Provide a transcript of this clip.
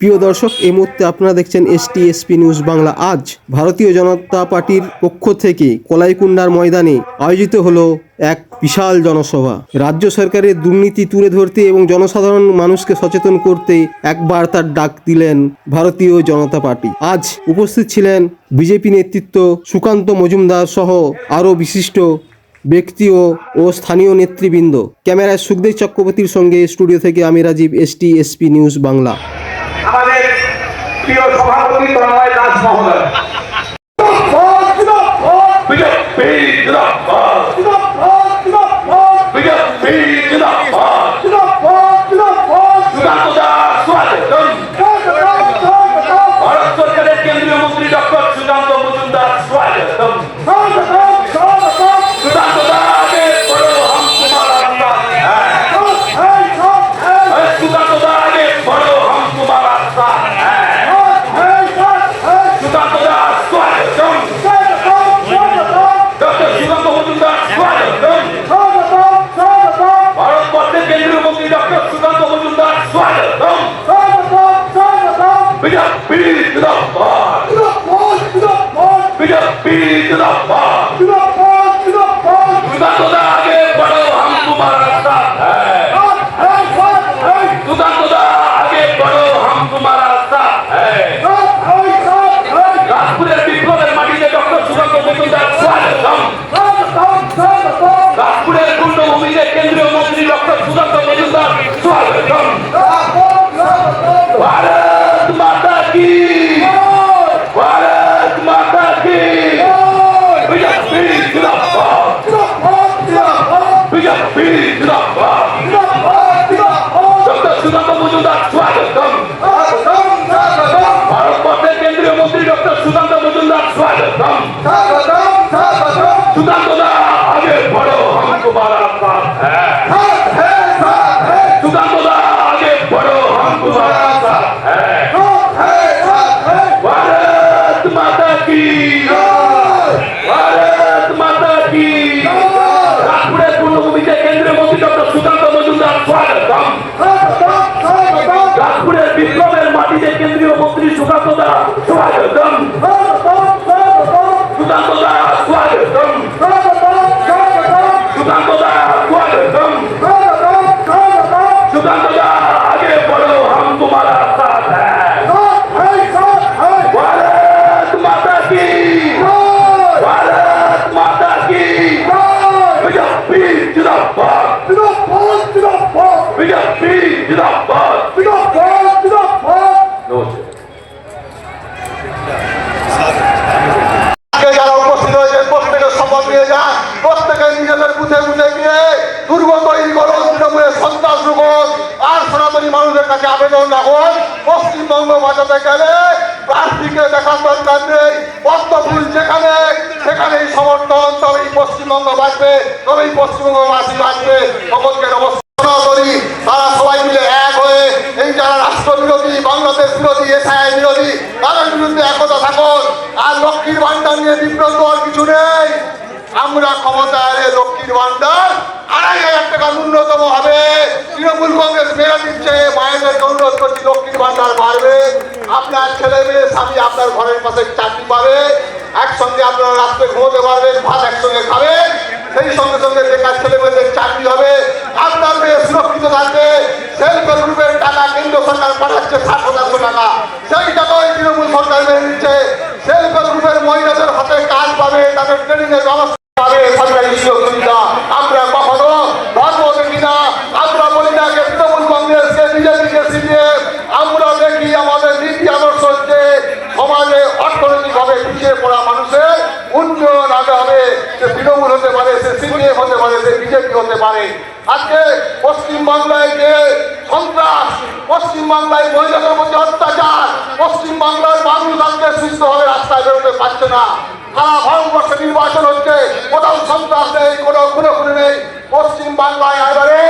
প্রিয় দর্শক, এই মুহূর্তে আপনারা দেখছেন STSP নিউজ বাংলা। আজ ভারতীয় জনতা পার্টির পক্ষ থেকে কলাইকুণ্ডার ময়দানে আয়োজিত হলো এক বিশাল জনসভা। রাজ্য সরকারের দুর্নীতি তুলে ধরতে এবং জনসাধারণ মানুষকে সচেতন করতে এক বার্তার ডাক দিলেন ভারতীয় জনতা পার্টি। আজ উপস্থিত ছিলেন বিজেপি নেতৃত্ব সুকান্ত মজুমদার সহ আরও বিশিষ্ট ব্যক্তি ও স্থানীয় নেতৃবৃন্দ। ক্যামেরায় সুখদেব চক্রবর্তীর সঙ্গে স্টুডিও থেকে আমি রাজীব, STSP নিউজ বাংলা। আমাদের প্রিয় সভাপতি তন্ময় দাস মহোদয়। ভারত সরকারের কেন্দ্রীয় মন্ত্রী ডক্টর সুকান্ত মজুমদার স্বাগতম। কেন্দ্রীয় মন্ত্রী ডক্টর সুকান্ত মজুমদার স্বাগতম। भारत माता की, भारत माता की, बीजेपी जिंदाबाद, बीजेपी जिंदाबाद, डॉक्टर सुकाন্ত মজুমদার स्वागतम। भारत केंद्रीय मंत्री डॉक्टर सुकाন্ত मजूमदार स्वागतम। सुकाন্ত दा आगे बढ़ो, हम तुम्हारा साथ है। सुकाন্ত दा आगे बढ़ो, हम तुम्हारा साथ है। भारत माता की, भारत माता की। नागपुर पूर्णभूमि के केंद्रीय मंत्री डॉक्टर सुकाন্ত मजूमदार स्वागतम। नागपुर विप्लवेर माटीते केंद्रीय मंत्री सुकाন্ত दा स्वागतम। सुकाন্ত दा स्वागतम। सुकाন্ত दा स्वागतम। सुकाন্ত दा आगे बढ़ो, हम तुम्हारा साथ है। भारत माता की, भारत माता की। बीजेपी जिंदाबाद, बीजेपी जिंदाबाद। যারা উপস্থিত হয়েছে প্রত্যেকের শপথ নিয়ে যান, প্রত্যেকে নিজেদের বুঝে বুঝে গিয়ে দুর্গ তৈরি করুন, তৃণমূলের সন্ত্রাস রুখুন। আর সনাতনী মানুষের কাছে আবেদন রাখুন, পশ্চিমবঙ্গ বাঁচাতে গেলে প্রার্থীকে দেখার দরকার নেই। পদ্ম ফুল যেখানে সেখানেই সমর্থন, তবেই পশ্চিমবঙ্গ বাঁচবে, তবেই পশ্চিমবঙ্গবাসী বাঁচবে। সকলকে নমস্কার করি। তারা সবাই মিলে এক হয়ে এই যারা রাষ্ট্র বিরোধী, বাংলাদেশ বিরোধী, SII বিরোধী, তাদের বিরুদ্ধে একতা থাকুন। আর লক্ষ্মীর ভান্ডার নিয়ে বিভ্রান্ত হওয়ার কিছু নেই। আমরা ক্ষমতায় এলে লক্ষ্মীর ভান্ডার 2,500 টাকা ন্যূনতম হবে। তৃণমূল কংগ্রেস মেয়ে দিচ্ছে, মায়েদেরকে অনুরোধ করছি লক্ষ্মীর ভান্ডার বাড়বে। আপনার ছেলে মেয়ে স্বামী আপনার ঘরের পাশে চাকরি পাবে, একসঙ্গে আপনারা রাত্রে ঘুমোতে পারবেন, ভাত একসঙ্গে খাবেন। সেই সঙ্গে সঙ্গে বেকার ছেলে মেয়েদের চাকরি হবে, আপনার মেয়ে সুরক্ষিত থাকবে। সেলফ হেল্প গ্রুপের টাকা কেন্দ্র সরকার পাঠাচ্ছে 60,000 টাকা, সেই টাকাই তৃণমূল সরকার মেনে নিচ্ছে। সেলফ হেল্প গ্রুপের মহিলাদের হাতে কাজ পাবে, তাদের ট্রেনিং এর ব্যবস্থা পাবে, সরকারি সুযোগ সুবিধা। আমরা কখনো ধর্ম দেখি না, আমরা বলি না যে তৃণমূল কংগ্রেসকে, বিজেপিকে, CPM। আমরা দেখি আমাদের নীতি আদর্শ হচ্ছে সমাজে অর্থনৈতিকভাবে পিছিয়ে পড়া মানুষের উন্নয়ন আগে হবে। সে তৃণমূল হতে পারে, সে CPM হতে পারে, সে বিজেপি হতে পারে। আজকে পশ্চিমবাংলায় যে সন্ত্রাস, পশ্চিমবাংলায় মহিলাদের মধ্যে অত্যাচার, পশ্চিমবাংলার মানুষ আজকে সুস্থভাবে রাস্তায় বেরোতে পারছে না। সারা ভারতবর্ষে নির্বাচন হচ্ছে, কোথাও সন্ত্রাস নেই, কোনো খুনে নেই। পশ্চিমবাংলায় এবারে